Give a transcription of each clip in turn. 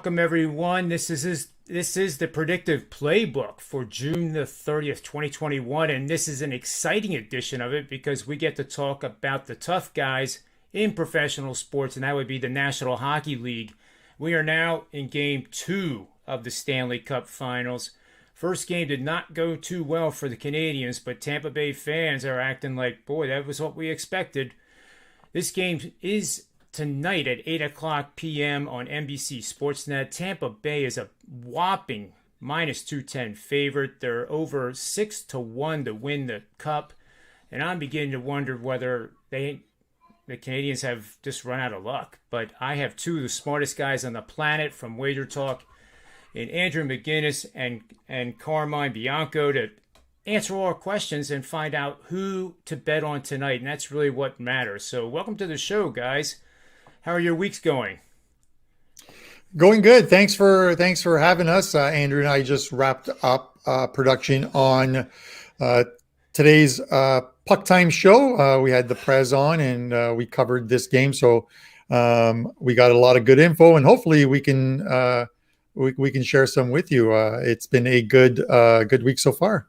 Welcome everyone. This is the Predictive Playbook for June the 30th, 2021, and this is an exciting edition of it because we get to talk about the tough guys in professional sports, and that would be the National Hockey League. We are now in game 2 of the Stanley Cup Finals. First game did not go too well for the Canadiens, but Tampa Bay fans are acting like, boy, that was what we expected. This game is tonight at 8 o'clock p.m. on NBC Sportsnet. Tampa Bay is a whopping minus 210 favorite. They're over 6-1 to win the Cup. And I'm beginning to wonder whether the Canadiens have just run out of luck. But I have two of the smartest guys on the planet from Wager Talk, in Andrew McInnis and Carmine Bianco, to answer all our questions and find out who to bet on tonight. And that's really what matters. So welcome to the show, guys. How are your weeks going? Going good. Thanks for having us. Andrew and I just wrapped up production on today's Puck Time show. We had the Prez on and we covered this game. So we got a lot of good info, and hopefully we can share some with you. It's been a good week so far.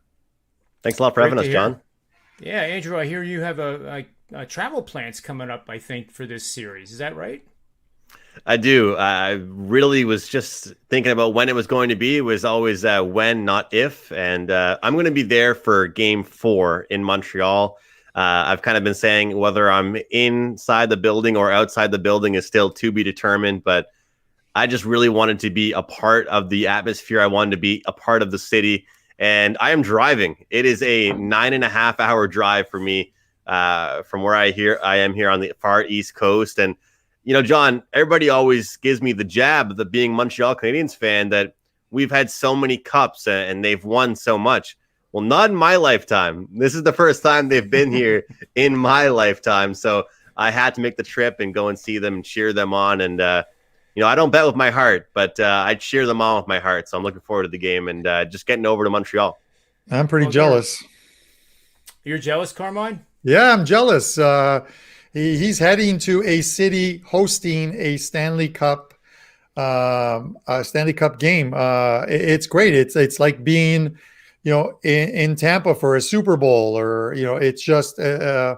Thanks a lot for having us, John. Yeah, Andrew, I hear you have a travel plans coming up, I think, for this series. Is that right? I do. I really was just thinking about when it was going to be. It was always when, not if. And I'm going to be there for game 4 in Montreal. I've kind of been saying whether I'm inside the building or outside the building is still to be determined. But I just really wanted to be a part of the atmosphere. I wanted to be a part of the city. And I am driving. It is a 9.5-hour drive for me from where I am here on the far East Coast. And, you know, John, everybody always gives me the jab, the being Montreal Canadiens fan, that we've had so many cups and they've won so much. Well, not in my lifetime. This is the first time they've been here in my lifetime. So I had to make the trip and go and see them and cheer them on. And, you know, I don't bet with my heart, but I cheer them on with my heart. So I'm looking forward to the game and just getting over to Montreal. I'm pretty jealous. You're jealous, Carmine? Yeah, I'm jealous. He's heading to a city hosting a Stanley Cup game. It's great. It's like being, you know, in Tampa for a Super Bowl, or, you know, it's just a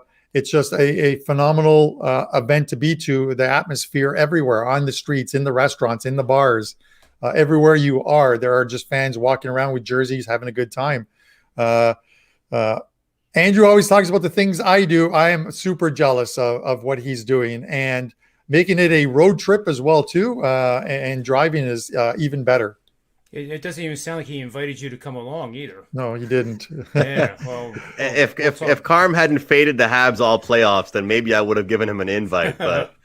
phenomenal event to be to. The atmosphere everywhere, on the streets, in the restaurants, in the bars, everywhere you are, there are just fans walking around with jerseys, having a good time. Andrew always talks about the things I do. I am super jealous of what he's doing, and making it a road trip as well too. And driving is even better. It doesn't even sound like he invited you to come along either. No, he didn't. Yeah, well, if Carm hadn't faded the Habs all playoffs, then maybe I would have given him an invite. But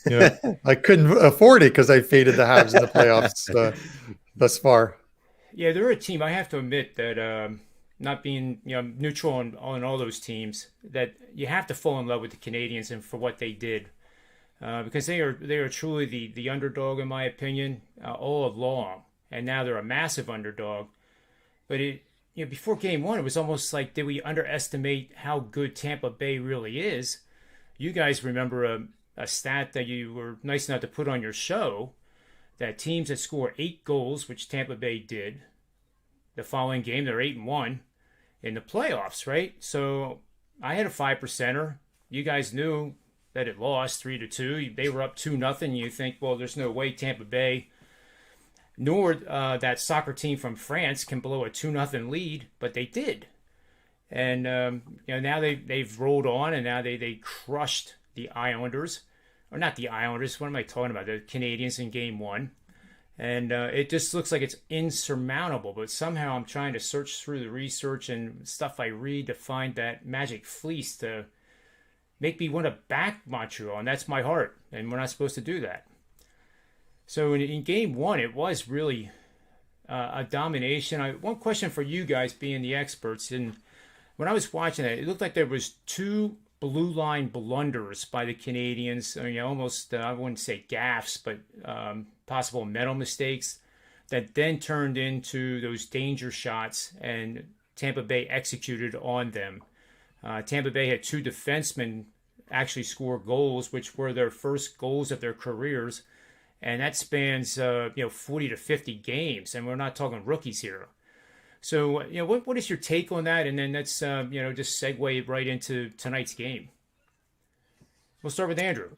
yeah, I couldn't afford it because I faded the Habs in the playoffs thus far. Yeah, they're a team. I have to admit that. Not being, you know, neutral on all those teams, that you have to fall in love with the Canadiens and for what they did, because they are truly the underdog, in my opinion, all along, and now they're a massive underdog. But before game 1, it was almost like, did we underestimate how good Tampa Bay really is? You guys remember a stat that you were nice enough to put on your show, that teams that score 8 goals, which Tampa Bay did, the following game they're 8-1 in the playoffs, right? So I had a 5%er. You guys knew that it lost 3-2. They were up 2-0. You think, well, there's no way Tampa Bay, nor that soccer team from France, can blow a 2-0 lead, but they did. And now they've rolled on, and now they crushed the Islanders, or not the Islanders. What am I talking about? The Canadiens in game 1. And it just looks like it's insurmountable. But somehow I'm trying to search through the research and stuff I read to find that magic fleece to make me want to back Montreal. And that's my heart. And we're not supposed to do that. So in game 1, it was really a domination. One question for you guys, being the experts. And when I was watching it looked like there was 2 blue line blunders by the Canadiens. I mean, almost, I wouldn't say gaffes, but possible mental mistakes that then turned into those danger shots, and Tampa Bay executed on them. Tampa Bay had 2 defensemen actually score goals, which were their first goals of their careers. and that spans 40 to 50 games, and we're not talking rookies here. So what is your take on that? And then let's just segue right into tonight's game. We'll start with Andrew.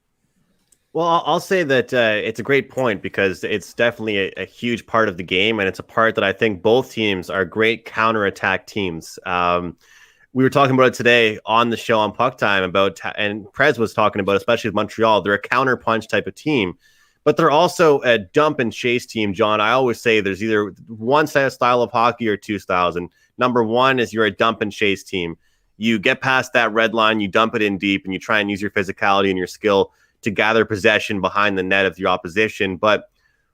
Well, I'll say that it's a great point because it's definitely a huge part of the game, and it's a part that I think both teams are great counterattack teams. We were talking about it today on the show on Puck Time and Prez was talking about, especially with Montreal, they're a counter-punch type of team, but they're also a dump and chase team, John. I always say there's either one style of hockey or two styles, and number one is you're a dump and chase team. You get past that red line, you dump it in deep, and you try and use your physicality and your skill to gather possession behind the net of your opposition. But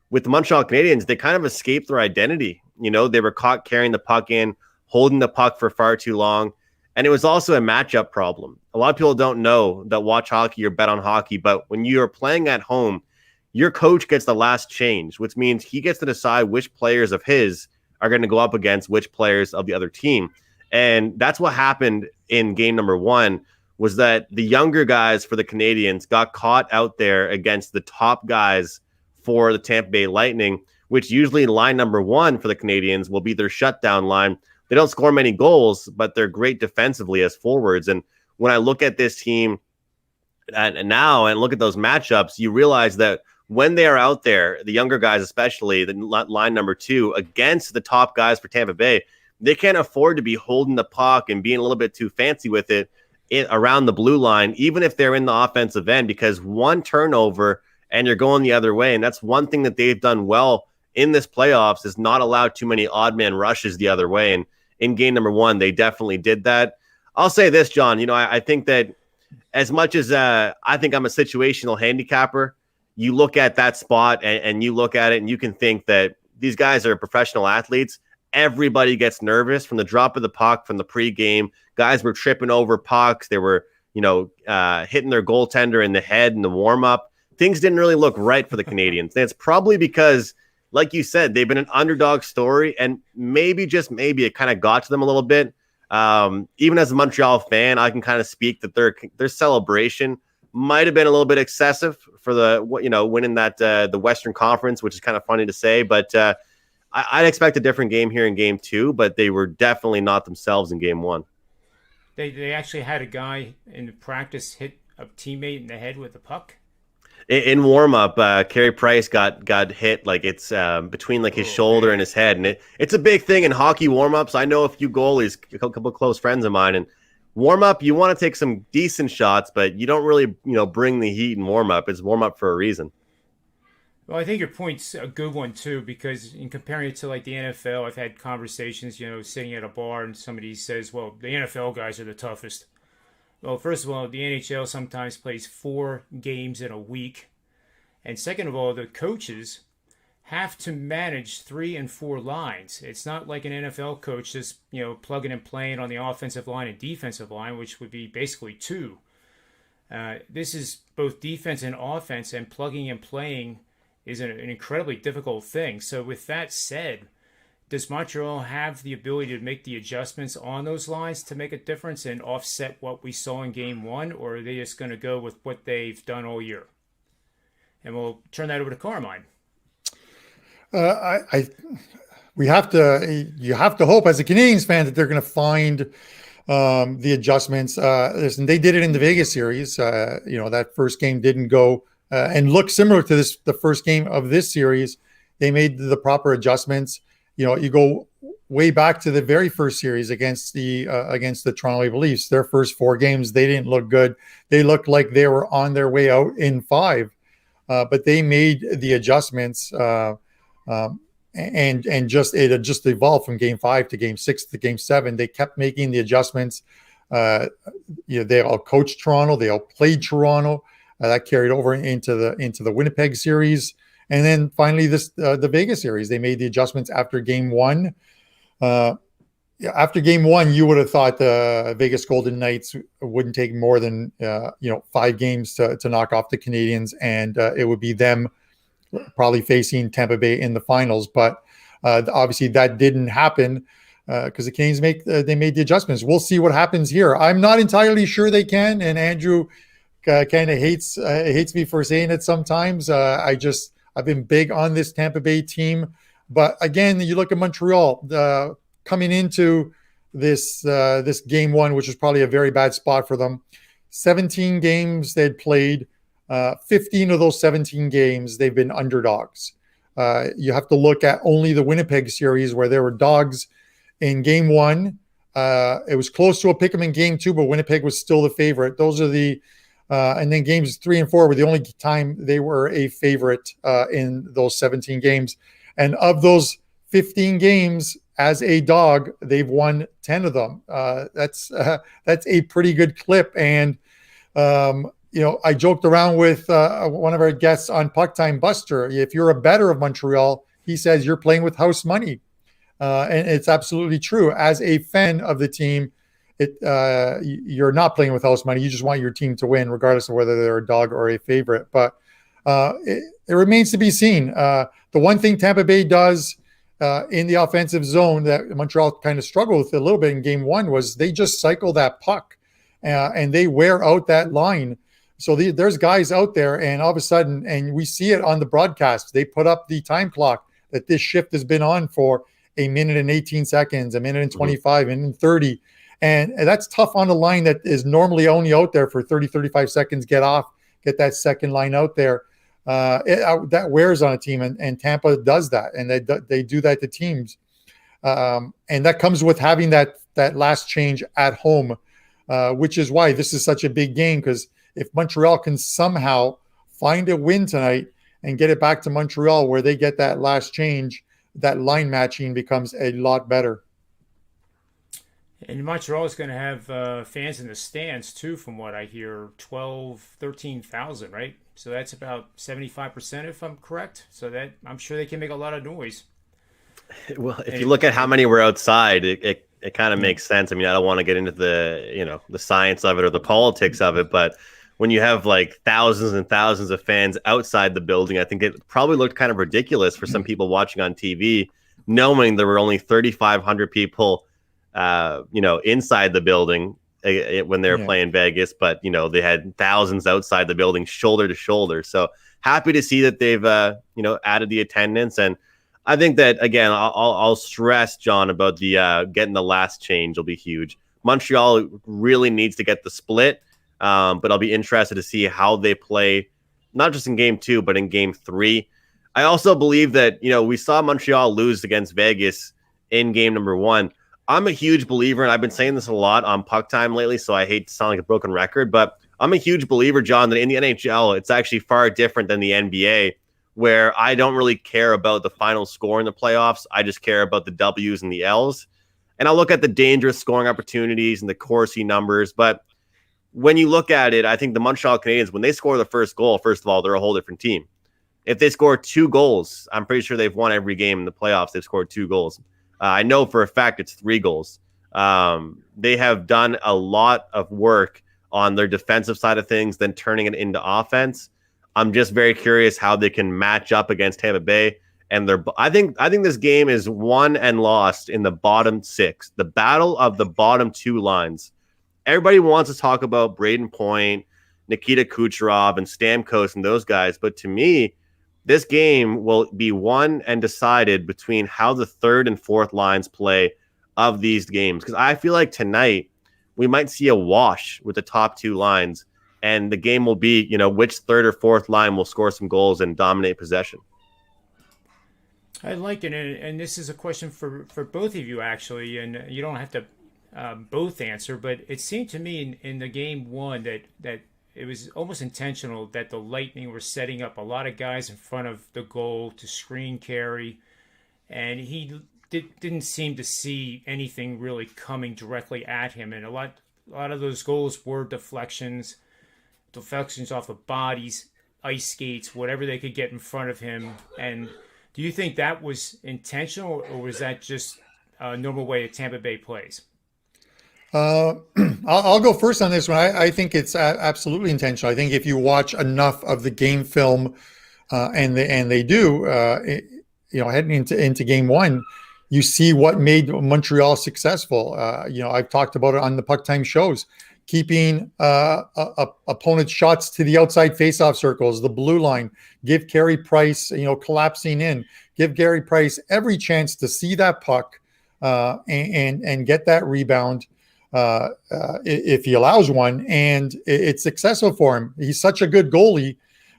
with the Montreal Canadiens, they kind of escaped their identity. They were caught carrying the puck in, holding the puck for far too long. And it was also a matchup problem. A lot of people don't know that watch hockey or bet on hockey, but when you're playing at home, your coach gets the last change, which means he gets to decide which players of his are going to go up against which players of the other team. And that's what happened in game number one, was that the younger guys for the Canadiens got caught out there against the top guys for the Tampa Bay Lightning, which usually line number one for the Canadiens will be their shutdown line. They don't score many goals, but they're great defensively as forwards. And when I look at this team now and look at those matchups, you realize that when they are out there, the younger guys, especially the line number two, against the top guys for Tampa Bay, they can't afford to be holding the puck and being a little bit too fancy with it around the blue line, even if they're in the offensive end, because one turnover and you're going the other way. And that's one thing that they've done well in this playoffs, is not allow too many odd man rushes the other way. And in game number one, they definitely did that. I'll say this, John, I think that as much as I think I'm a situational handicapper, you look at that spot and you look at it and you can think that these guys are professional athletes. Everybody gets nervous from the drop of the puck from the pregame. Guys were tripping over pucks. They were, hitting their goaltender in the head in the warm-up. Things didn't really look right for the Canadiens. And it's probably because, like you said, they've been an underdog story, and maybe, just maybe, it kind of got to them a little bit. Even as a Montreal fan, I can kind of speak that their celebration might have been a little bit excessive for winning that the Western Conference, which is kind of funny to say, but I'd expect a different game here in game two, but they were definitely not themselves in game one. They actually had a guy in practice hit a teammate in the head with a puck. In warm-up, Carey Price got hit, like it's between like his shoulder and his head, and it's a big thing in hockey warm-ups. I know a few goalies, a couple of close friends of mine, and warm-up, you want to take some decent shots, but you don't really bring the heat in warm-up. It's warm-up for a reason. Well, I think your point's a good one too, because in comparing it to like the NFL, I've had conversations, sitting at a bar and somebody says, well, the NFL guys are the toughest. Well, first of all, the NHL sometimes plays 4 games in a week. And second of all, the coaches have to manage 3 and 4 lines. It's not like an NFL coach just, plugging and playing on the offensive line and defensive line, which would be basically 2. This is both defense and offense, and plugging and playing is an incredibly difficult thing. So with that said, does Montreal have the ability to make the adjustments on those lines to make a difference and offset what we saw in game one, or are they just going to go with what they've done all year? And we'll turn that over to Carmine. You have to hope as a Canadiens fan that they're going to find the adjustments. Listen, they did it in the Vegas series. That first game didn't go and look similar to the first game of this series. They made the proper adjustments. You go way back to the very first series against the Toronto Maple Leafs. Their first 4 games, they didn't look good. They looked like they were on their way out in 5, but they made the adjustments, and it just evolved from game 5 to game 6 to game 7. They kept making the adjustments. They all coached Toronto. They all played Toronto. That carried over into the Winnipeg series. And then finally, the Vegas series, they made the adjustments after game 1. After game 1, you would have thought the Vegas Golden Knights wouldn't take more than 5 games to knock off the Canadiens, and it would be them probably facing Tampa Bay in the finals. But obviously, that didn't happen because the Canadiens made the adjustments. We'll see what happens here. I'm not entirely sure they can, and Andrew kind of hates me for saying it sometimes. I've been big on this Tampa Bay team. But again, you look at Montreal coming into this game one, which is probably a very bad spot for them. 17 games they'd played. 15 of those 17 games, they've been underdogs. You have to look at only the Winnipeg series where there were dogs in game one. It was close to a pick 'em in game two, but Winnipeg was still the favorite. Those are and then games 3 and 4 were the only time they were a favorite in those 17 games. And of those 15 games as a dog, they've won 10 of them. That's a pretty good clip. And, I joked around with one of our guests on Puck Time, Buster. If you're a bettor of Montreal, he says you're playing with house money. And it's absolutely true. As a fan of the team, you're not playing with house money. You just want your team to win, regardless of whether they're a dog or a favorite. But it remains to be seen. The one thing Tampa Bay does in the offensive zone that Montreal kind of struggled with a little bit in game one was they just cycle that puck and they wear out that line. So there's guys out there, and all of a sudden, and we see it on the broadcast, they put up the time clock that this shift has been on for a minute and 18 seconds, a minute and 25, minute and 30. And that's tough on a line that is normally only out there for 30, 35 seconds, get off, get that second line out there. That wears on a team, and Tampa does that, and they do that to teams. And that comes with having that last change at home, which is why this is such a big game, because if Montreal can somehow find a win tonight and get it back to Montreal where they get that last change, that line matching becomes a lot better. And Montreal is going to have fans in the stands too, from what I hear, 13,000, right? So that's about 75%, if I'm correct. So that I'm sure they can make a lot of noise. Well, if you look at how many were outside, it kind of makes sense. I mean, I don't want to get into the science of it or the politics of it, but when you have like thousands and thousands of fans outside the building, I think it probably looked kind of ridiculous for some people watching on TV, knowing there were only 3,500 people, inside the building when they were playing Vegas, but they had thousands outside the building, shoulder to shoulder. So happy to see that they've added the attendance, and I think that again, I'll stress, John, about the getting the last change will be huge. Montreal really needs to get the split. But I'll be interested to see how they play, not just in game 2, but in game 3. I also believe that, we saw Montreal lose against Vegas in game number 1. I'm a huge believer, and I've been saying this a lot on Puck Time lately, so I hate to sound like a broken record, but I'm a huge believer, John, that in the NHL, it's actually far different than the NBA, where I don't really care about the final score in the playoffs. I just care about the W's and the L's. And I look at the dangerous scoring opportunities and the Corsi numbers, but when you look at it, I think the Montreal Canadiens, when they score the first goal, first of all, they're a whole different team. If they score 2 goals, I'm pretty sure they've won every game in the playoffs. They've scored 2 goals. I know for a fact it's 3 goals. They have done a lot of work on their defensive side of things, then turning it into offense. I'm just very curious how they can match up against Tampa Bay. And I think this game is won and lost in the bottom 6, the battle of the bottom 2 lines. Everybody wants to talk about Braden Point, Nikita Kucherov, and Stamkos and those guys. But to me, this game will be won and decided between how the 3rd and 4th lines play of these games. Because I feel like tonight we might see a wash with the top 2 lines. And the game will be, which 3rd or 4th line will score some goals and dominate possession. I like it. And this is a question for both of you, actually. And you don't have to both answer, but it seemed to me in the game 1 that it was almost intentional that the Lightning were setting up a lot of guys in front of the goal to screen carry, and he didn't seem to see anything really coming directly at him, and a lot of those goals were deflections off of bodies, ice skates, whatever they could get in front of him. And do you think that was intentional, or was that just a normal way that Tampa Bay plays? I'll go first on this one. I think it's absolutely intentional. I think if you watch enough of the game film, and they do, heading into game 1, you see what made Montreal successful. I've talked about it on the Puck Time shows. keeping opponent shots to the outside faceoff circles, the blue line. Give Carey Price, collapsing in. Give Carey Price every chance to see that puck and get that rebound if he allows one. And it's successful for him. He's such a good goalie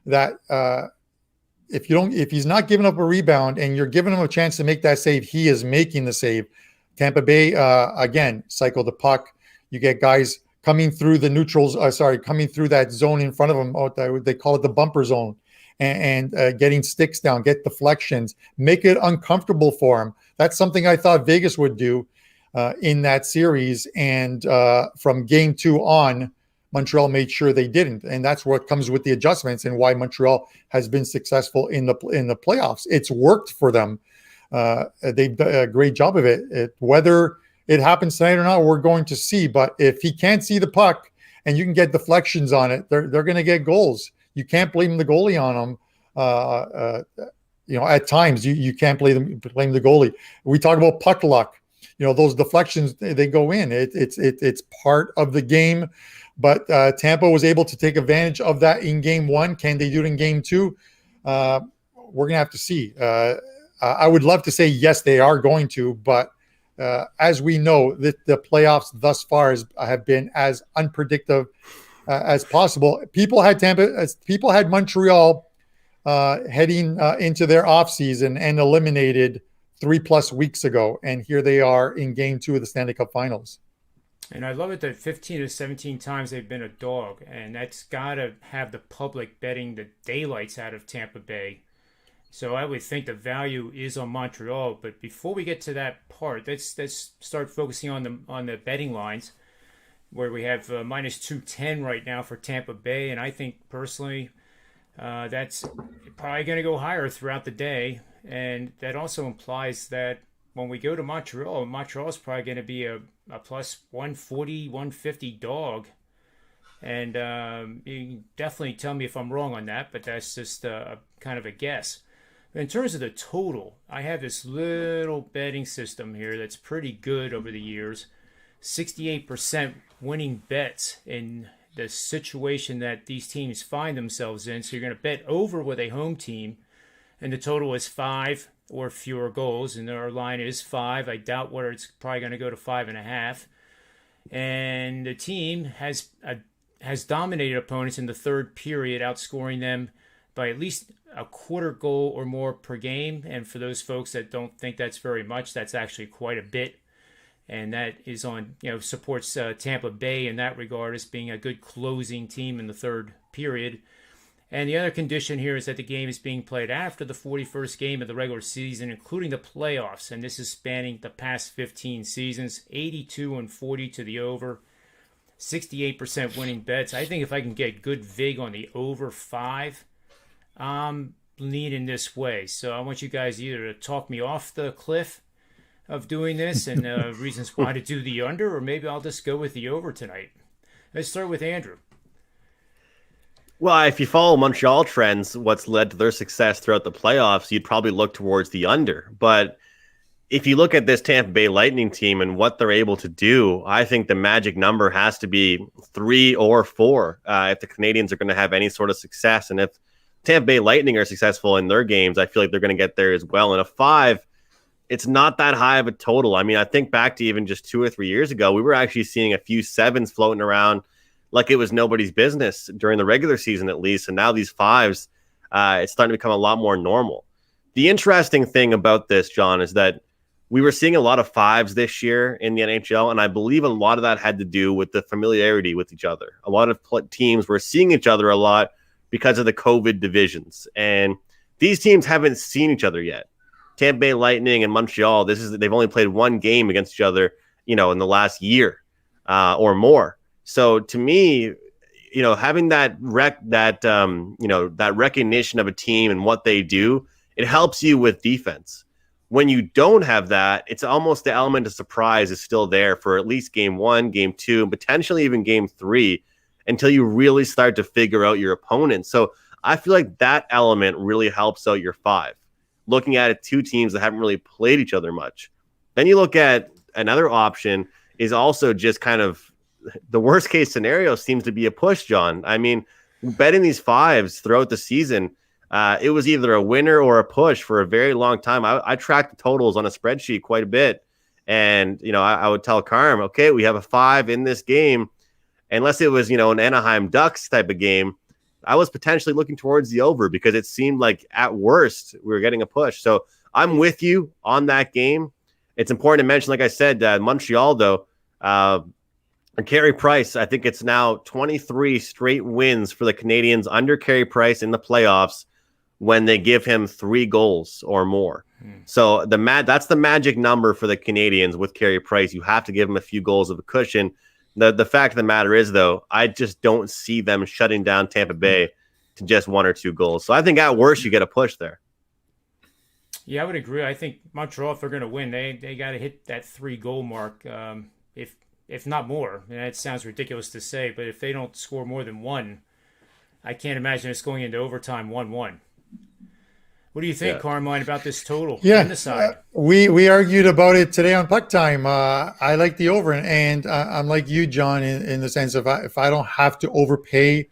that if he's not giving up a rebound and you're giving him a chance to make that save, he is making the save. Tampa Bay, again, cycle the puck. You get guys coming through the neutrals, coming through that zone in front of them. They call it the bumper zone, and getting sticks down, get deflections, make it uncomfortable for him. That's something I thought Vegas would do in that series. And from game 2 on, Montreal made sure they didn't. And that's what comes with the adjustments and why Montreal has been successful in the playoffs. It's worked for them. They've done a great job of it. Whether it happens tonight or not, we're going to see. But if he can't see the puck and you can get deflections on it, they're going to get goals. You can't blame the goalie on them. At times you can't blame the goalie. We talk about puck luck. Those deflections, they go in. It's part of the game. But Tampa was able to take advantage of that in game 1. Can they do it in game 2? We're going to have to see. I would love to say yes, they are going to, but as we know, the playoffs thus far have been as unpredictable as possible. People had Montreal heading into their offseason and eliminated 3+ weeks ago, and here they are in game 2 of the Stanley Cup Finals. And I love it that 15 to 17 times they've been a dog, and that's got to have the public betting the daylights out of Tampa Bay. So I would think the value is on Montreal. But before we get to that part, let's start focusing on the betting lines, where we have minus 210 right now for Tampa Bay, and I think personally that's probably going to go higher throughout the day. And that also implies that when we go to Montreal is probably going to be a plus 140, 150 dog. And you can definitely tell me if I'm wrong on that, but that's just kind of a guess. In terms of the total, I have this little betting system here that's pretty good over the years. 68% winning bets in the situation that these teams find themselves in. So you're going to bet over with a home team, and the total is 5 or fewer goals, and our line is 5. I doubt whether it's probably going to go to 5.5. And the team has dominated opponents in the third period, outscoring them by at least a quarter goal or more per game. And for those folks that don't think that's very much, that's actually quite a bit. And that is supports Tampa Bay in that regard as being a good closing team in the third period. And the other condition here is that the game is being played after the 41st game of the regular season, including the playoffs. And this is spanning the past 15 seasons, 82-40 to the over, 68% winning bets. I think if I can get good vig on the over 5, I'm leaning this way. So I want you guys either to talk me off the cliff of doing this and reasons why to do the under, or maybe I'll just go with the over tonight. Let's start with Andrew. Well, if you follow Montreal trends, what's led to their success throughout the playoffs, you'd probably look towards the under. But if you look at this Tampa Bay Lightning team and what they're able to do, I think the magic number has to be 3 or 4 if the Canadiens are going to have any sort of success. And if Tampa Bay Lightning are successful in their games, I feel like they're going to get there as well. And a 5, it's not that high of a total. I mean, I think back to even just 2 or 3 years ago, we were actually seeing a few 7s floating around like it was nobody's business during the regular season, at least. And now these 5s, it's starting to become a lot more normal. The interesting thing about this, John, is that we were seeing a lot of 5s this year in the NHL. And I believe a lot of that had to do with the familiarity with each other. A lot of teams were seeing each other a lot because of the COVID divisions. And these teams haven't seen each other yet. Tampa Bay Lightning and Montreal, they've only played one game against each other, in the last year or more. So to me, having that recognition of a team and what they do, it helps you with defense. When you don't have that, it's almost the element of surprise is still there for at least game 1, game 2, and potentially even game 3 until you really start to figure out your opponent. So I feel like that element really helps out your 5. Looking at it, 2 teams that haven't really played each other much. Then you look at another option is also just kind of the worst case scenario seems to be a push, John. I mean, betting these fives throughout the season, it was either a winner or a push for a very long time. I tracked the totals on a spreadsheet quite a bit. And, I would tell Carm, okay, we have a 5 in this game. Unless it was, an Anaheim Ducks type of game, I was potentially looking towards the over because it seemed like at worst we were getting a push. So I'm with you on that game. It's important to mention, like I said, Montreal, though, and Carey Price, I think it's now 23 straight wins for the Canadiens under Carey Price in the playoffs when they give him 3 goals or more. So that's the magic number for the Canadiens with Carey Price. You have to give him a few goals of a cushion. The fact of the matter is, though, I just don't see them shutting down Tampa Bay to just 1 or 2 goals. So I think at worst you get a push there. Yeah, I would agree. I think Montreal, if they're going to win, they got to hit that 3-goal mark, if not more. And that sounds ridiculous to say, but if they don't score more than 1, I can't imagine it's going into overtime 1-1. What do you think, Carmine, about this total? Yeah, on the side? We argued about it today on Puck Time. I like the over, and I'm like you, John, in the sense of if I don't have to overpay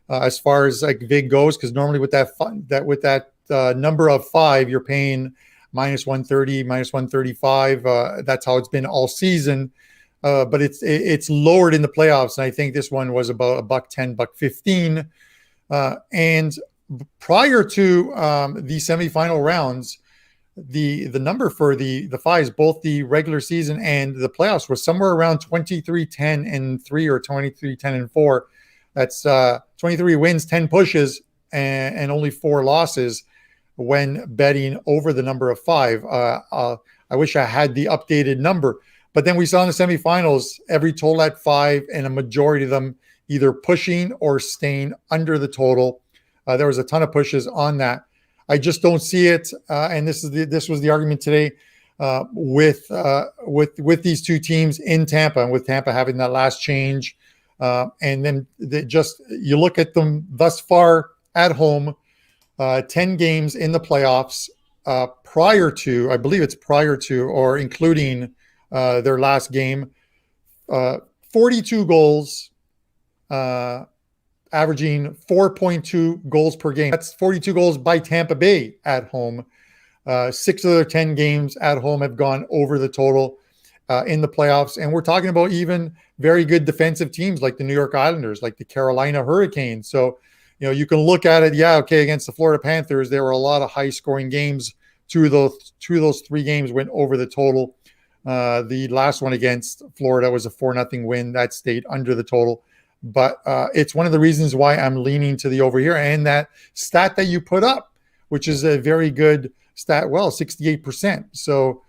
as far as like vig goes, because normally with that number of 5, you're paying minus 130, minus 135. That's how it's been all season. But it's lowered in the playoffs, and I think this one was about $1.10, $1.15, and prior to the semifinal rounds, the number for the fives, both the regular season and the playoffs, was somewhere around 23-10-3 or 23-10-4. That's 23 wins, 10 pushes, and only 4 losses when betting over the number of 5. I wish I had the updated number, but then we saw in the semifinals every total at 5, and a majority of them either pushing or staying under the total. There was a ton of pushes on that. I just don't see it, and this was the argument today with these two teams in Tampa, and with Tampa having that last change, and then you look at them thus far at home, 10 games in the playoffs prior to or including their last game, 42 goals. Averaging 4.2 goals per game. That's 42 goals by Tampa Bay at home. 6 of their 10 games at home have gone over the total in the playoffs. And we're talking about even very good defensive teams like the New York Islanders, like the Carolina Hurricanes. So, you can look at it. Yeah, okay, against the Florida Panthers, there were a lot of high-scoring games. 2 of those 3 games went over the total. The last one against Florida was a 4-0 win. That stayed under the total. But it's one of the reasons why I'm leaning to the over here. And that stat that you put up, which is a very good stat, 68%. So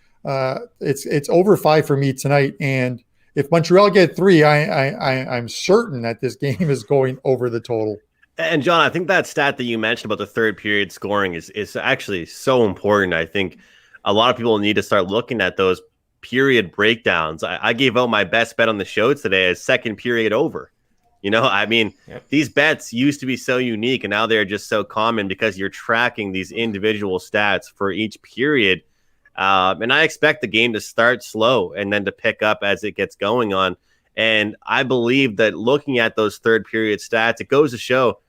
it's over 5 for me tonight. And if Montreal get 3, I'm certain that this game is going over the total. And John, I think that stat that you mentioned about the third period scoring is actually so important. I think a lot of people need to start looking at those period breakdowns. I gave out my best bet on the show today as second period over. These bets used to be so unique, and now they're just so common because you're tracking these individual stats for each period. And I expect the game to start slow and then to pick up as it gets going on. And I believe that looking at those third period stats, it goes to show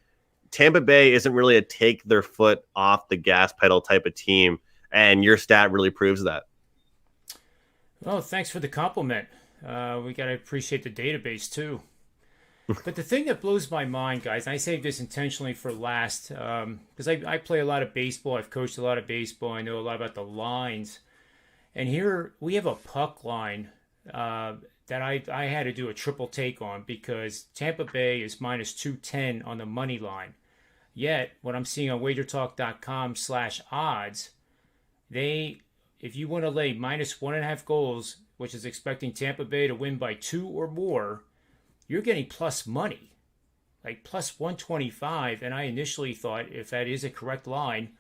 Tampa Bay isn't really a take their foot off the gas pedal type of team. And your stat really proves that. Well, thanks for the compliment. We got to appreciate the database too. But the thing that blows my mind, guys, and I saved this intentionally for last, because I play a lot of baseball. I've coached a lot of baseball. I know a lot about the lines. And here we have a puck line that I had to do a triple take on because Tampa Bay is minus 210 on the money line. Yet, what I'm seeing on wagertalk.com/odds, if you want to lay minus 1.5 goals, which is expecting Tampa Bay to win by 2 or more, you're getting plus money, like plus 125. And I initially thought if that is a correct line,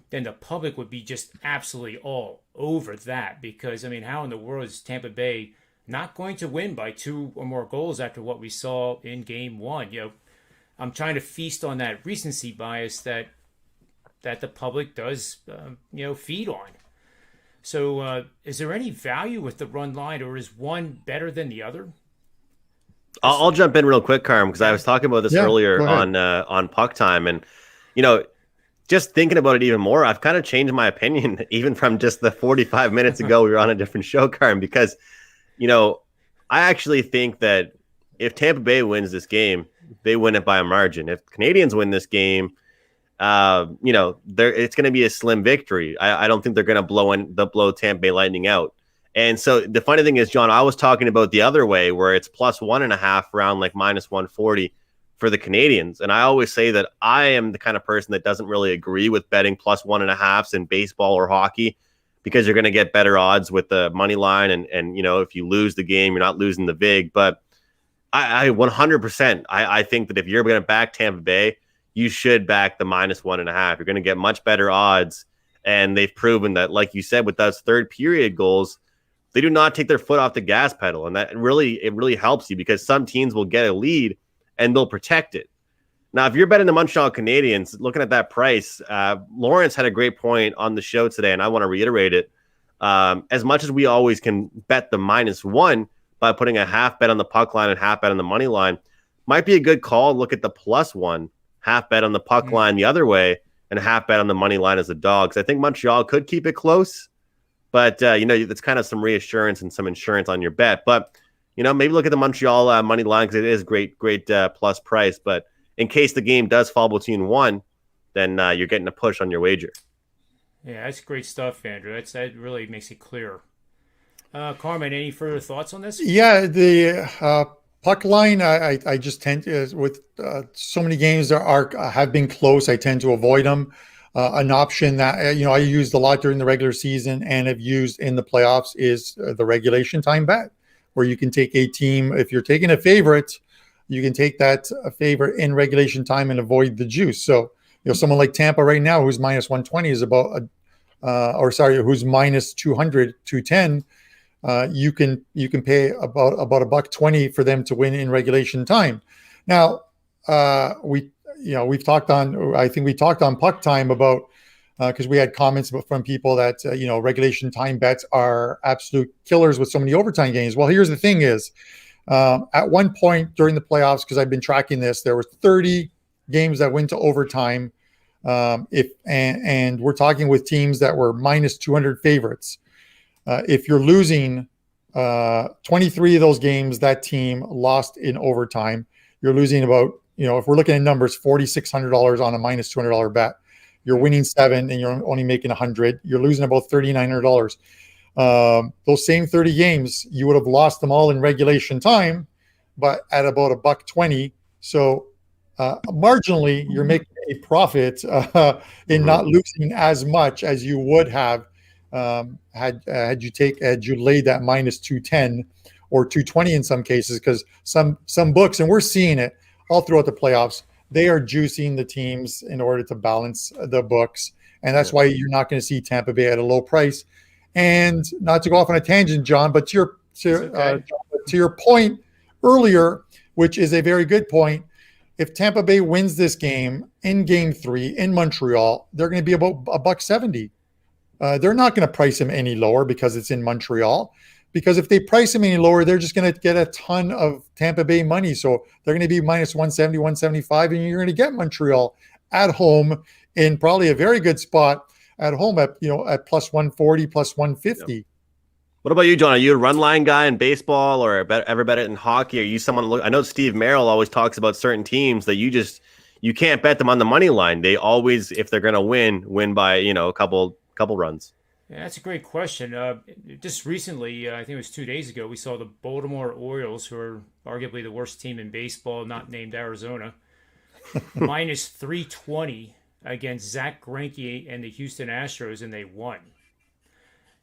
then the public would be just absolutely all over that. Because, how in the world is Tampa Bay not going to win by 2 or more goals after what we saw in game 1? I'm trying to feast on that recency bias that the public does, feed on. So is there any value with the run line, or is one better than the other? I'll jump in real quick, Carm, because I was talking about this Yeah, earlier go ahead. on Puck Time, and you know, just thinking about it even more, I've kind of changed my opinion, even from just the 45 minutes ago we were on a different show, Carm, because you know, I actually think that if Tampa Bay wins this game, they win it by a margin. If Canadiens win this game, it's going to be a slim victory. I don't think they're going to blow Tampa Bay Lightning out. And so the funny thing is, John, I was talking about the other way where it's plus 1.5 around like minus 140 for the Canadiens. And I always say that I am the kind of person that doesn't really agree with betting plus 1.5s in baseball or hockey, because you're going to get better odds with the money line. And if you lose the game, you're not losing the vig. But I 100%, I think that if you're going to back Tampa Bay, you should back the minus 1.5. You're going to get much better odds. And they've proven that, like you said, with those third period goals, they do not take their foot off the gas pedal. And that really helps you, because some teams will get a lead and they'll protect it. Now, if you're betting the Montreal Canadiens, looking at that price, Lawrence had a great point on the show today, and I want to reiterate it. As much as we always can bet the -1 by putting a half bet on the puck line and half bet on the money line, might be a good call. Look at the +1, half bet on the puck line the other way, and half bet on the money line as a dog. So I think Montreal could keep it close, but it's kind of some reassurance and some insurance on your bet. But maybe look at the Montreal money line, because it is great plus price. But in case the game does fall between one, then you're getting a push on your wager. Yeah, that's great stuff, Andrew. That really makes it clear. Carmine, any further thoughts on this? Yeah, the puck line, I just tend to, with so many games that have been close, I tend to avoid them. An option that I used a lot during the regular season and have used in the playoffs is the regulation time bet, where you can take a team, if you're taking a favorite, you can take that favorite in regulation time and avoid the juice. So someone like Tampa right now, who's minus 120, is about who's minus 200, 210. You can pay about $1.20 for them to win in regulation time. Now, we've talked on Puck Time about, because we had comments from people that regulation time bets are absolute killers with so many overtime games. Well, here's the thing: is at one point during the playoffs, because I've been tracking this, there were 30 games that went to overtime. And we're talking with teams that were minus 200 favorites. If you're losing 23 of those games, that team lost in overtime. You're losing about, if we're looking at numbers, $4,600 on a minus $200 bet. You're winning 7 and you're only making 100. You're losing about $3,900. Those same 30 games, you would have lost them all in regulation time, but at about $1.20. So marginally, you're making a profit in not losing as much as you would have had you laid that minus 210 or 220 in some cases, because some books, and we're seeing it all throughout the playoffs, they are juicing the teams in order to balance the books, and that's why you're not going to see Tampa Bay at a low price. And not to go off on a tangent, John, but to your point earlier, which is a very good point, if Tampa Bay wins this game in Game 3 in Montreal, they're going to be about $1.70. They're not going to price him any lower because it's in Montreal. Because if they price him any lower, they're just going to get a ton of Tampa Bay money. So they're going to be minus 170, 175, and you're going to get Montreal at home in probably a very good spot at home at plus 140, plus 150. Yep. What about you, John? Are you a run line guy in baseball, or ever bet it in hockey? Are you someone to look? I know Steve Merrill always talks about certain teams that you can't bet them on the money line. They always, if they're going to win by a couple runs. Yeah, that's a great question. Just recently, I think it was 2 days ago, we saw the Baltimore Orioles, who are arguably the worst team in baseball, not named Arizona, minus 320 against Zach Greinke and the Houston Astros, and they won.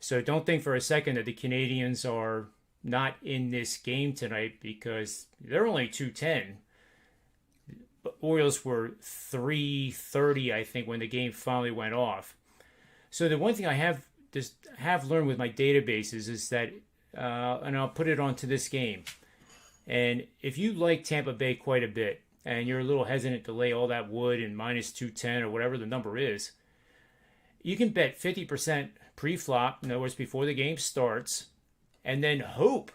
So don't think for a second that the Canadiens are not in this game tonight, because they're only 210. The Orioles were 330, I think, when the game finally went off. So the one thing I have learned with my databases is that, and I'll put it onto this game, and if you like Tampa Bay quite a bit, and you're a little hesitant to lay all that wood in minus 210 or whatever the number is, you can bet 50% pre-flop, in other words, before the game starts, and then hope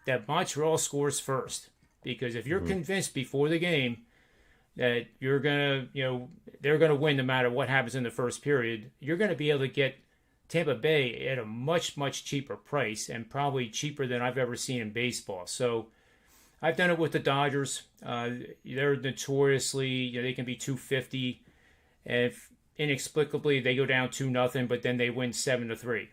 that Montreal scores first. because if you're convinced before the game that you're gonna, they're gonna win no matter what happens in the first period, you're gonna be able to get Tampa Bay at a much, much cheaper price, and probably cheaper than I've ever seen in baseball. So I've done it with the Dodgers. They're notoriously, they can be 250, and if inexplicably they go down 2-0, but then they win 7-3.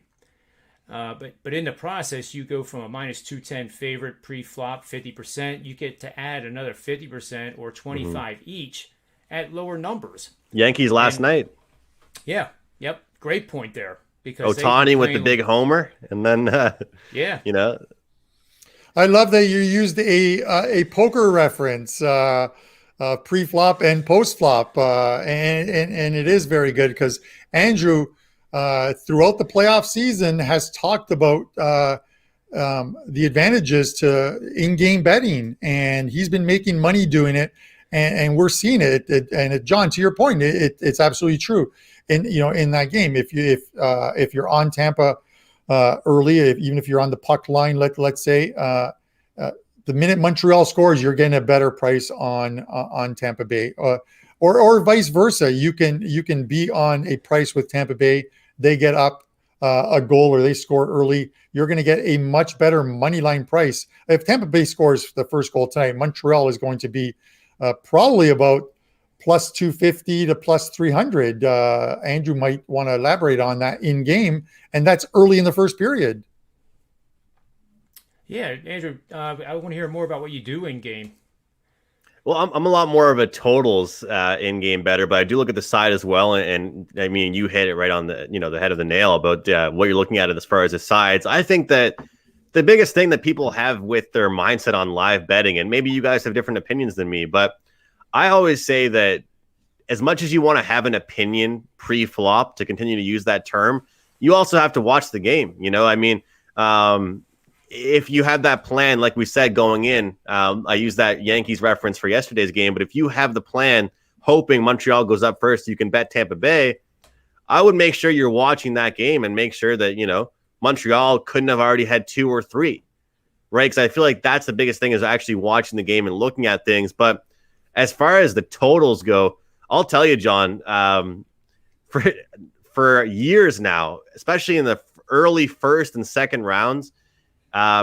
But in the process, you go from a -210 favorite pre-flop 50%, you get to add another 50% or 25 each at lower numbers. Yankees last night. Yeah, yep, great point there. Because Ohtani with the big homer, and then I love that you used a poker reference, pre-flop and post-flop, and it is very good because Andrew, throughout the playoff season, has talked about the advantages to in-game betting, and he's been making money doing it, and we're seeing it. And John, to your point, it's absolutely true. In that game, if you're on Tampa early, even if you're on the puck line, let's say, the minute Montreal scores, you're getting a better price on Tampa Bay, or vice versa. You can be on a price with Tampa Bay. They get up a goal or they score early. You're going to get a much better money line price. If Tampa Bay scores the first goal tonight, Montreal is going to be probably about plus 250 to plus 300. Andrew might want to elaborate on that in game, and that's early in the first period. Yeah, Andrew, I want to hear more about what you do in game. Well, I'm a lot more of a totals in game better, but I do look at the side as well. And I mean, you hit it right on the the head of the nail about what you're looking at as far as the sides. I think that the biggest thing that people have with their mindset on live betting, and maybe you guys have different opinions than me, but I always say that as much as you want to have an opinion pre-flop, to continue to use that term, you also have to watch the game. I mean, if you have that plan, like we said, going in, I use that Yankees reference for yesterday's game, but if you have the plan, hoping Montreal goes up first, you can bet Tampa Bay, I would make sure you're watching that game and make sure that, Montreal couldn't have already had 2 or 3, right? Because I feel like that's the biggest thing, is actually watching the game and looking at things. But as far as the totals go, I'll tell you, John, for years now, especially in the early first and second rounds,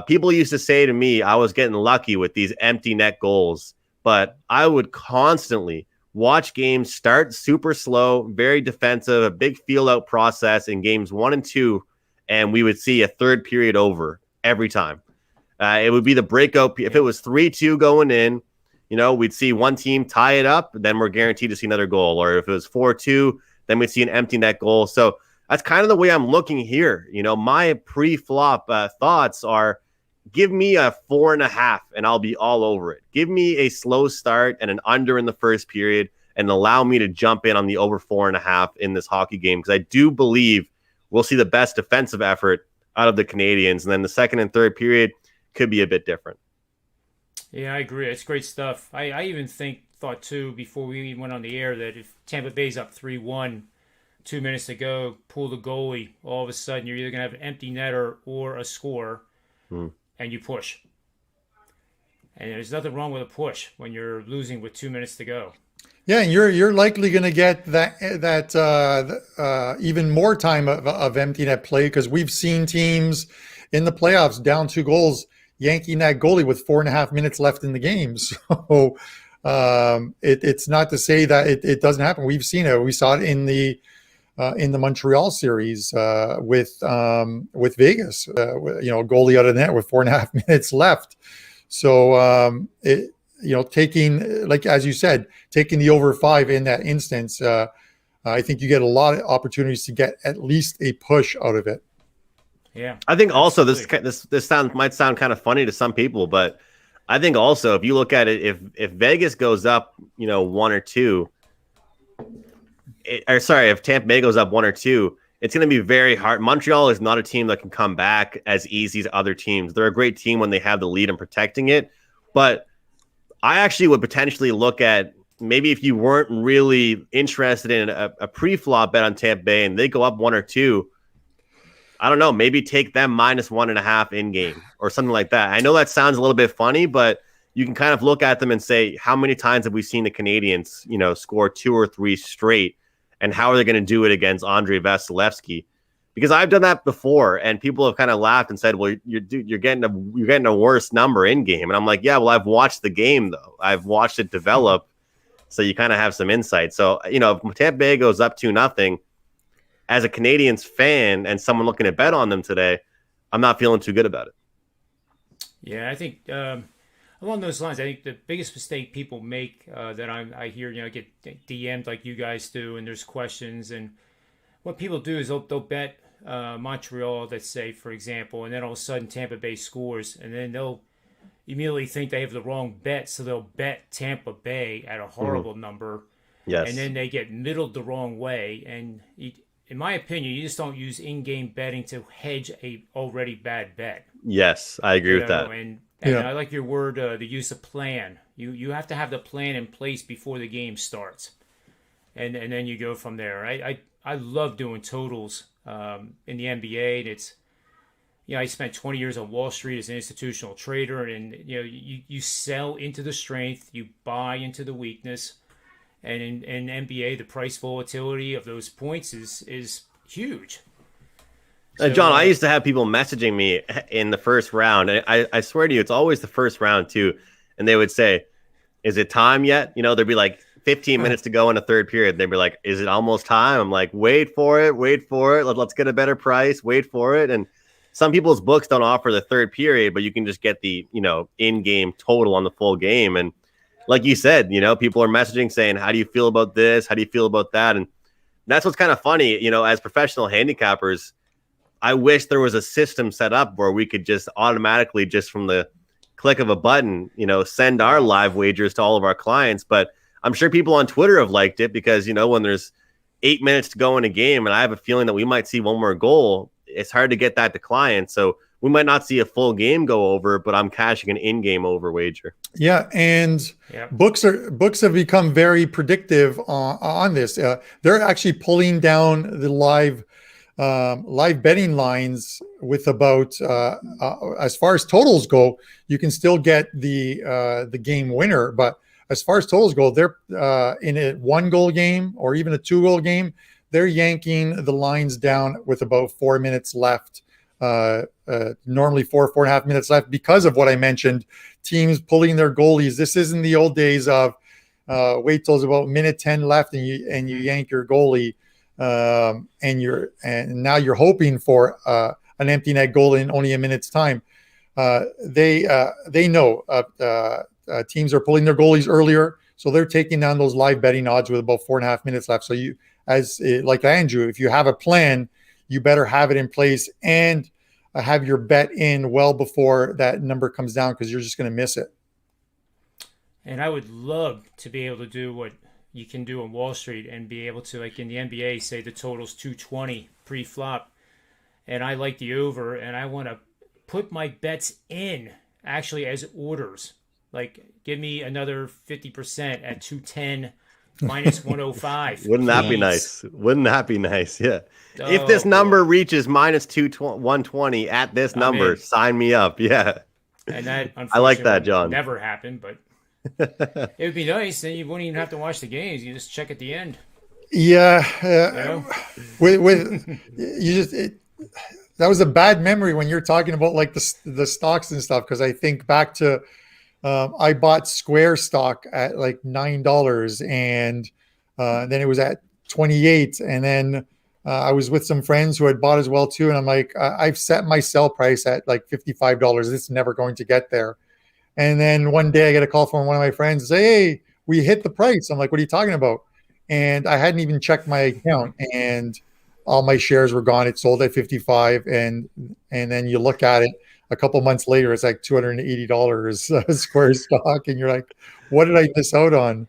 people used to say to me I was getting lucky with these empty net goals, but I would constantly watch games start super slow, very defensive, a big feel out process in games 1 and 2, and we would see a third period over every time. It would be the breakout. If it was 3-2 going in, we'd see one team tie it up, then we're guaranteed to see another goal. Or if it was 4-2, then we'd see an empty net goal. So that's kind of the way I'm looking here. My pre-flop thoughts are, give me a 4.5 and I'll be all over it. Give me a slow start and an under in the first period, and allow me to jump in on the over 4.5 in this hockey game, because I do believe we'll see the best defensive effort out of the Canadiens. And then the second and third period could be a bit different. Yeah, I agree. It's great stuff. I even thought too, before we even went on the air, that if Tampa Bay's up 3-1, 2 minutes to go, pull the goalie, all of a sudden you're either going to have an empty netter or a score, and you push. And there's nothing wrong with a push when you're losing with 2 minutes to go. Yeah, and you're likely going to get that even more time of empty net play, because we've seen teams in the playoffs down 2 goals, yanking that goalie with 4.5 minutes left in the game. So it's not to say that it doesn't happen. We've seen it. We saw it in the Montreal series with Vegas. Goalie out of the net with 4.5 minutes left. So taking, like as you said, taking the over 5 in that instance, I think you get a lot of opportunities to get at least a push out of it. Yeah, I think also this might sound kind of funny to some people, but I think also if you look at it, if Vegas goes up, 1 or 2, if Tampa Bay goes up 1 or 2, it's going to be very hard. Montreal is not a team that can come back as easy as other teams. They're a great team when they have the lead and protecting it, but I actually would potentially look at, maybe if you weren't really interested in a pre-flop bet on Tampa Bay and they go up 1 or 2, I don't know, maybe take them -1.5 in game or something like that. I know that sounds a little bit funny, but you can kind of look at them and say, how many times have we seen the Canadiens, score 2 or 3 straight, and how are they going to do it against Andrei Vasilevsky? Because I've done that before, and people have kind of laughed and said, well, you're getting a worse number in game. And I'm like, yeah, well, I've watched the game, though. I've watched it develop, so you kind of have some insight. So, if Tampa Bay goes up 2-0, as a Canadiens fan and someone looking to bet on them today, I'm not feeling too good about it. Yeah, I think along those lines, I think the biggest mistake people make that I hear, get DM'd like you guys do, and there's questions, and what people do is they'll bet Montreal, let's say, for example, and then all of a sudden Tampa Bay scores, and then they'll immediately think they have the wrong bet, so they'll bet Tampa Bay at a horrible number, and then they get middled the wrong way. And in my opinion, you just don't use in-game betting to hedge a already bad bet. Yes, I agree with that. And I like your word, the use of plan. You have to have the plan in place before the game starts, and then you go from there. I love doing totals in the NBA. It's I spent 20 years on Wall Street as an institutional trader, and you sell into the strength, you buy into the weakness, and in NBA the price volatility of those points is huge. So, John, I used to have people messaging me in the first round, and I swear to you, it's always the first round too, and they would say, "Is it time yet?" There'd be like 15 minutes to go in the third period. They'd be like, "Is it almost time?" I'm like, wait for it. Let's get a better price. Wait for it. And some people's books don't offer the third period, but you can just get the, in-game total on the full game. And like you said, people are messaging saying, how do you feel about this? How do you feel about that? And that's what's kind of funny, as professional handicappers, I wish there was a system set up where we could just automatically, just from the click of a button, send our live wagers to all of our clients. But I'm sure people on Twitter have liked it because, when there's 8 minutes to go in a game and I have a feeling that we might see one more goal, it's hard to get that to clients. So we might not see a full game go over, but I'm cashing an in-game over wager. Yeah, and books have become very predictive on this. They're actually pulling down the live betting lines with about as far as totals go, you can still get the game winner, but as far as totals go, they're in a 1-goal game or even a 2-goal game, they're yanking the lines down with about 4 minutes left. Normally 4.5 minutes left because of what I mentioned, teams pulling their goalies. This isn't the old days of wait till it's about minute 10 left and you yank your goalie, and now you're hoping for an empty net goal in only a minute's time. They know teams are pulling their goalies earlier, so they're taking down those live betting odds with about 4.5 minutes left. So you, as like Andrew, if you have a plan, you better have it in place and have your bet in well before that number comes down, because you're just going to miss it. And I would love to be able to do what you can do on Wall Street and be able to, like in the NBA, say the total's 220 pre-flop, and I like the over, and I want to put my bets in actually as orders. Like, give me another 50% at 210 minus 105. Wouldn't that be nice? Wouldn't that be nice? Yeah. If this number reaches minus 120 at this number, sign me up. Yeah. And that, unfortunately, I like that, John. Never happened, but it would be nice. Then you wouldn't even have to watch the games. You just check at the end. Yeah. That was a bad memory when you're talking about like the stocks and stuff, because I think back to I bought Square stock at like $9, and then it was at 28, and then I was with some friends who had bought as well too, and I'm like, I've set my sell price at like $55. It's never going to get there. And then one day I get a call from one of my friends, say, "Hey, we hit the price." I'm like, "What are you talking about?" And I hadn't even checked my account, and all my shares were gone. It sold at 55, and then you look at it a couple months later, it's like $280 Square stock, and you're like, "What did I miss out on?"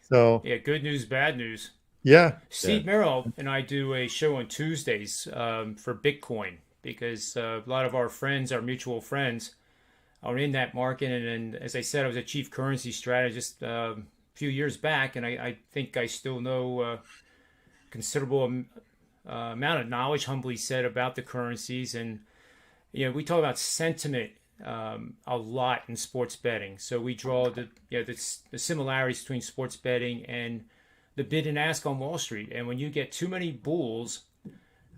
So yeah, good news, bad news. Yeah, Steve Merrill and I do a show on Tuesdays for Bitcoin, because a lot of our friends, our mutual friends, are in that market. And as I said, I was a chief currency strategist a few years back, and I think I still know considerable amount of knowledge, humbly said, about the currencies. And we talk about sentiment a lot in sports betting. So we draw the similarities between sports betting and the bid and ask on Wall Street. And when you get too many bulls,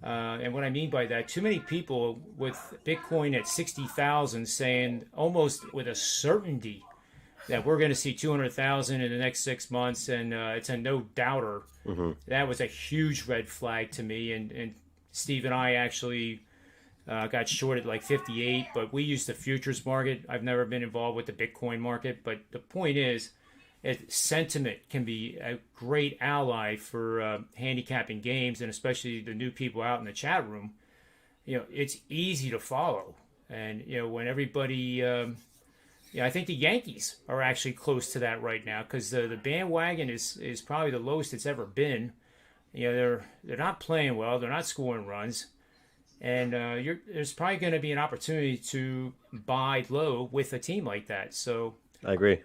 and what I mean by that, too many people with Bitcoin at 60,000 saying almost with a certainty that we're going to see 200,000 in the next 6 months, and it's a no doubter. Mm-hmm. That was a huge red flag to me. And Steve and I actually got shorted like 58, but we use the futures market. I've never been involved with the Bitcoin market, but the point is, sentiment can be a great ally for handicapping games, and especially the new people out in the chat room. It's easy to follow, and when everybody, I think the Yankees are actually close to that right now, because the bandwagon is probably the lowest it's ever been. They're not playing well, they're not scoring runs, and there's probably going to be an opportunity to buy low with a team like that. So I agree.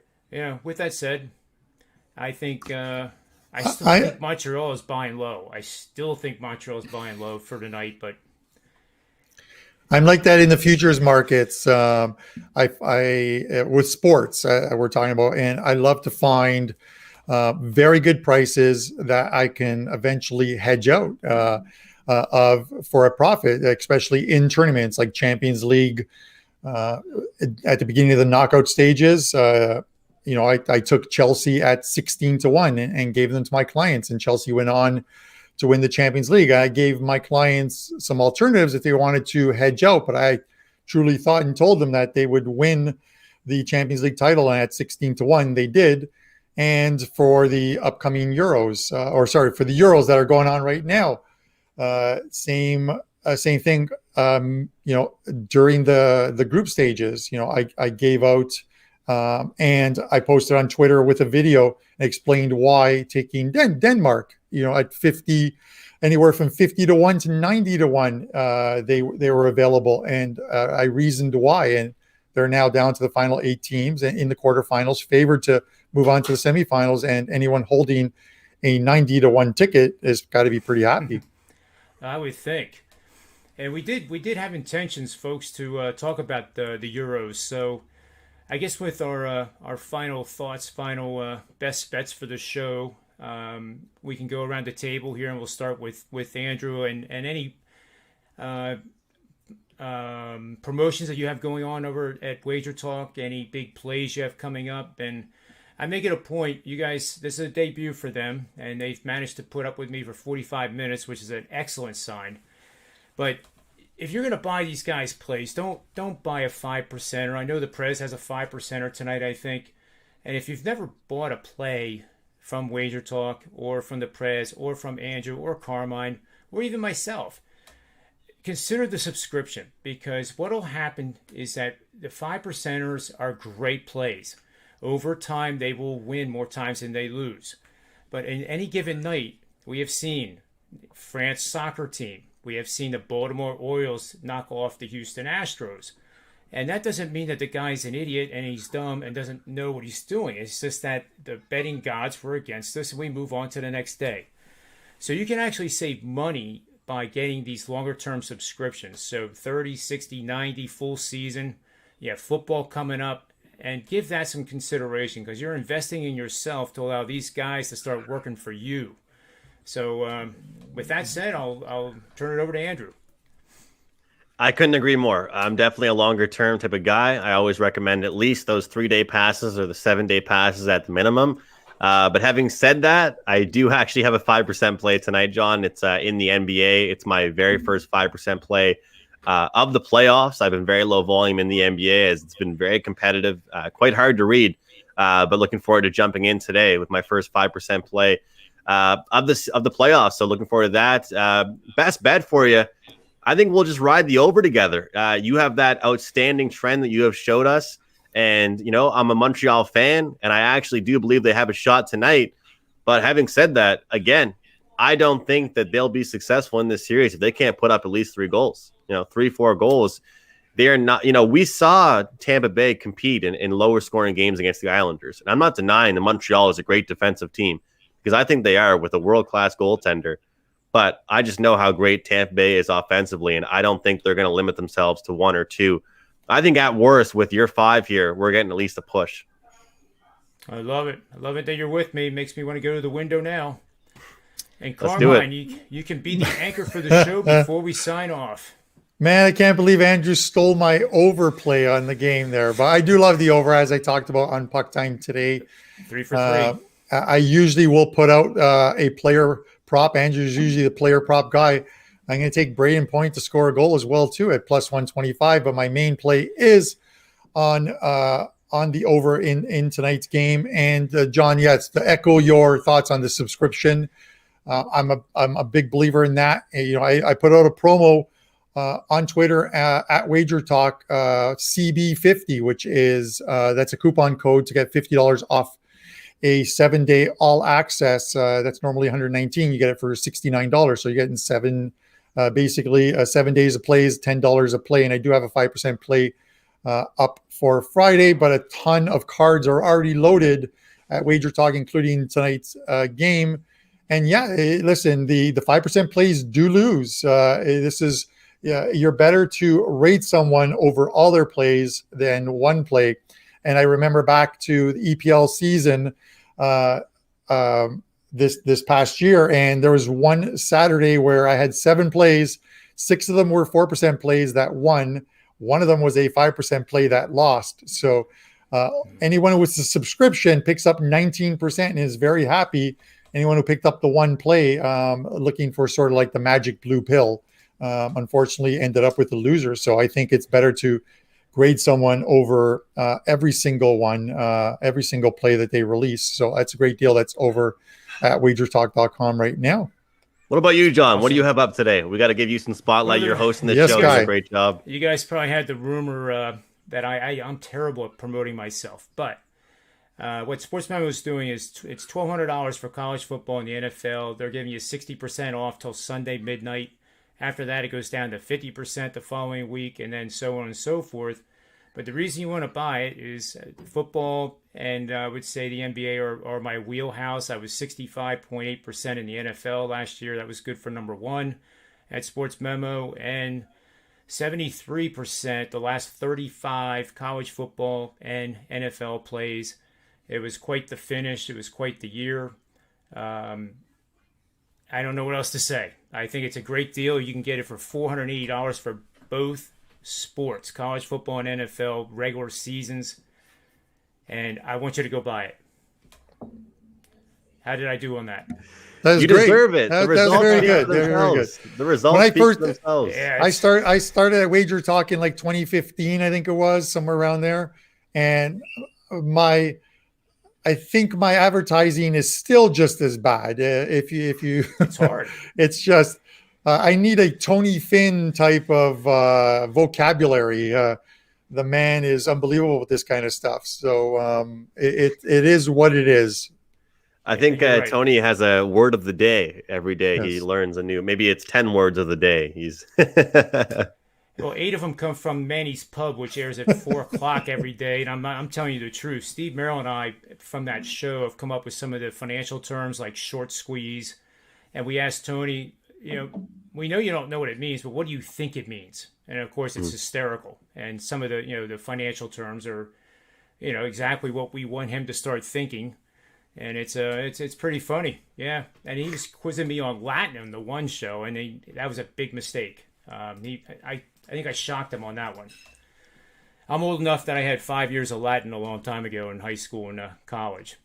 With that said, I think I think Montreal is buying low. I still think Montreal is buying low for tonight, but I'm like that in the futures markets. I with sports we're talking about, and I love to find very good prices that I can eventually hedge out for a profit, especially in tournaments like Champions League. At the beginning of the knockout stages, I took Chelsea at 16-1 and gave them to my clients, and Chelsea went on to win the Champions League. I gave my clients some alternatives if they wanted to hedge out, but I truly thought and told them that they would win the Champions League title, and at 16-1 they did. And for the upcoming Euros, for the Euros that are going on right now, same thing. During the group stages, I gave out, and I posted on Twitter with a video and explained why taking Denmark, at 50, anywhere from 50-1 to 90-1, they were available, and I reasoned why, and they're now down to the final 8 teams in the quarterfinals, favored to move on to the semifinals, and anyone holding a 90-1 ticket has got to be pretty happy. I would think. And we did have intentions, folks, to talk about the Euros. So I guess with our final thoughts, final best bets for the show, we can go around the table here, and we'll start with Andrew and any promotions that you have going on over at Wager Talk, any big plays you have coming up. And I make it a point, you guys, this is a debut for them, and they've managed to put up with me for 45 minutes, which is an excellent sign. But if you're going to buy these guys' plays, don't buy a 5%er. I know the Prez has a 5%er tonight, I think. And if you've never bought a play from Wager Talk or from the Prez or from Andrew or Carmine or even myself, consider the subscription, because what will happen is that the 5%ers are great plays. Over time, they will win more times than they lose. But in any given night, we have seen France soccer team. We have seen the Baltimore Orioles knock off the Houston Astros. And that doesn't mean that the guy's an idiot and he's dumb and doesn't know what he's doing. It's just that the betting gods were against us, and we move on to the next day. So you can actually save money by getting these longer-term subscriptions. So 30, 60, 90, full season. You have football coming up. And give that some consideration, because you're investing in yourself to allow these guys to start working for you. So with that said, I'll turn it over to Andrew. I couldn't agree more. I'm definitely a longer term type of guy. I always recommend at least those 3-day passes or the 7-day passes at the minimum. But having said that, I do actually have a 5% play tonight, John. It's in the NBA. It's my very first 5% play of the playoffs. I've been very low volume in the NBA as it's been very competitive, quite hard to read. But looking forward to jumping in today with my first 5% play of the playoffs. So looking forward to that. Best bet for you, I think we'll just ride the over together. You have that outstanding trend that you have showed us. And, I'm a Montreal fan, and I actually do believe they have a shot tonight. But having said that, again, I don't think that they'll be successful in this series if they can't put up at least 3 goals. 3-4 goals. They are not, we saw Tampa Bay compete in lower scoring games against the Islanders. And I'm not denying that Montreal is a great defensive team, because I think they are with a world-class goaltender. But I just know how great Tampa Bay is offensively, and I don't think they're going to limit themselves to 1 or 2 I think at worst, with your 5 here, we're getting at least a push. I love it. I love it that you're with me. It makes me want to go to the window now. And Let's do Carmine, it. you can be the anchor for the show before we sign off. Man, I can't believe Andrew stole my overplay on the game there. But I do love the over, as I talked about on Puck Time today. 3 for 3. I usually will put out a player prop. Andrew's usually the player prop guy. I'm going to take Braden Point to score a goal as well, too, at plus 125. But my main play is on the over in tonight's game. And John, yes, to echo your thoughts on the subscription, I'm a big believer in that. And, I put out a promo on Twitter at Wager Talk CB50, which is that's a coupon code to get $50 off a 7-day all access. That's normally $119. You get it for $69. So you're getting basically 7 days of plays, $10 a play. And I do have a 5% play up for Friday, but a ton of cards are already loaded at Wager Talk, including tonight's game. And yeah, listen, the 5% plays do lose. This is, you're better to rate someone over all their plays than one play. And I remember back to the EPL season this past year, and there was one Saturday where I had 7 plays. 6 of them were 4% plays that won. One of them was a 5% play that lost. So anyone with a subscription picks up 19% and is very happy. Anyone who picked up the one play looking for sort of like the magic blue pill, unfortunately ended up with the loser. So I think it's better to grade someone over every single play that they release. So that's a great deal. That's over at wagertalk.com right now. What about you, John? Awesome. What do you have up today? We got to give you some spotlight. You're hosting the show. You did a great job. You guys probably had the rumor that I'm terrible at promoting myself. But what Sportsmemo is doing is it's $1,200 for college football in the NFL. They're giving you 60% off till Sunday midnight. After that, it goes down to 50% the following week, and then so on and so forth. But the reason you want to buy it is football, and I would say the NBA are my wheelhouse. I was 65.8% in the NFL last year. That was good for number one at Sportsmemo, and 73% the last 35 college football and NFL plays. It was quite the finish. It was quite the year. I don't know what else to say. I think it's a great deal. You can get it for $480 for both sports, college football and NFL, regular seasons. And I want you to go buy it. How did I do on that? You deserve it. That was very good. Very good. The results speak for themselves. Yeah, I started at Wager Talk in like 2015, I think it was, somewhere around there. And I think my advertising is still just as bad. If you, it's hard. It's just I need a Tony Finn type of vocabulary. The man is unbelievable with this kind of stuff. So it is what it is. I think right. Tony has a word of the day every day. Yes. He learns a new. Maybe it's 10 words of the day. He's. Well, 8 of them come from Manny's Pub, which airs at 4 o'clock every day. And I'm telling you the truth. Steve Merrill and I, from that show, have come up with some of the financial terms like short squeeze. And we asked Tony, we know you don't know what it means, but what do you think it means? And of course, it's hysterical. And some of the, the financial terms are, exactly what we want him to start thinking. And it's pretty funny. Yeah. And he was quizzing me on Latin on the one show, and that was a big mistake. I think I shocked him on that one. I'm old enough that I had 5 years of Latin a long time ago in high school and college.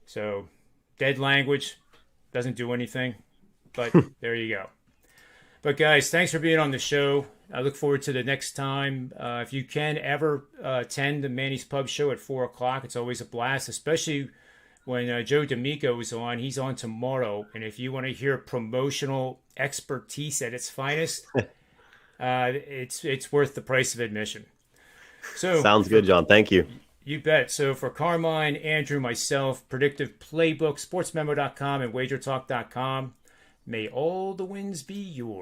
So, dead language doesn't do anything, but there you go. But guys, thanks for being on the show. I look forward to the next time. If you can ever attend the Manny's Pub show at 4 o'clock, it's always a blast, especially when Joe D'Amico is on. He's on tomorrow, and if you want to hear promotional expertise at its finest, it's worth the price of admission. So sounds good, John. Thank you. You bet. So for Carmine, Andrew, myself, Predictive Playbook, sportsmemo.com, and wagertalk.com, may all the wins be yours.